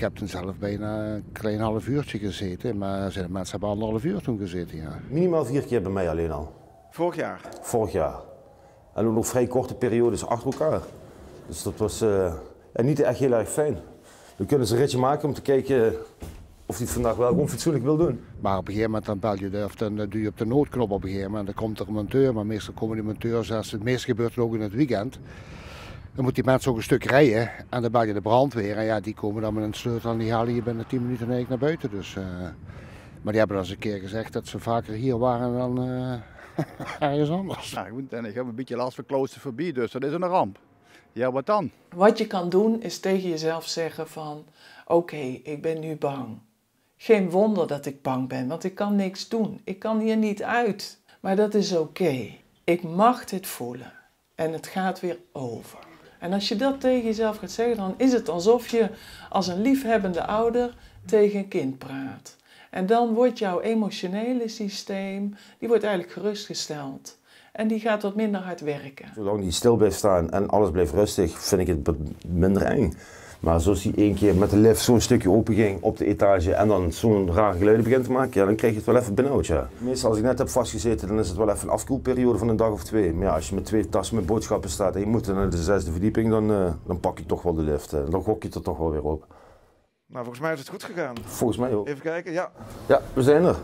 heb toen zelf bijna een klein half uurtje gezeten, maar zijn mensen hebben 1,5 uur toen gezeten, ja. Minimaal 4 keer bij mij alleen al. Vorig jaar? Vorig jaar. En ook nog vrij korte periodes achter elkaar. Dus dat was niet echt heel erg fijn. Dan kunnen ze een ritje maken om te kijken of hij het vandaag wel gewoon fatsoenlijk wil doen. Maar op een gegeven moment dan bel je of dan doe je op de noodknop op een gegeven moment. Dan komt er een monteur, maar meestal komen die monteurs, het meeste gebeurt het ook in het weekend. Dan moet die mensen ook een stuk rijden en dan bel je de brandweer en ja, die komen dan met een sleutel en die halen je binnen 10 minuten eigenlijk naar buiten. Dus, maar die hebben al eens een keer gezegd dat ze vaker hier waren dan ergens anders. Nou goed, en ik heb een beetje last van claustrofobie, dus dat is een ramp. Ja, wat dan? Wat je kan doen is tegen jezelf zeggen van oké, ik ben nu bang. Geen wonder dat ik bang ben, want ik kan niks doen. Ik kan hier niet uit. Maar dat is oké. Ik mag dit voelen en het gaat weer over. En als je dat tegen jezelf gaat zeggen, dan is het alsof je als een liefhebbende ouder tegen een kind praat. En dan wordt jouw emotionele systeem, die wordt eigenlijk gerustgesteld. En die gaat wat minder hard werken. Zolang die stil blijft staan en alles blijft rustig, vind ik het minder eng. Maar zoals hij 1 keer met de lift zo'n stukje open ging op de etage en dan zo'n raar geluid begint te maken, ja, dan krijg je het wel even benauwd. Ja. Meestal als ik net heb vastgezeten, dan is het wel even een afkoelperiode van een dag of 2. Maar ja, als je met 2 tassen met boodschappen staat en je moet naar de 6e verdieping, dan pak je toch wel de lift. Dan gok je het er toch wel weer op. Nou, volgens mij is het goed gegaan. Volgens mij ook. Even kijken, ja. Ja, we zijn er.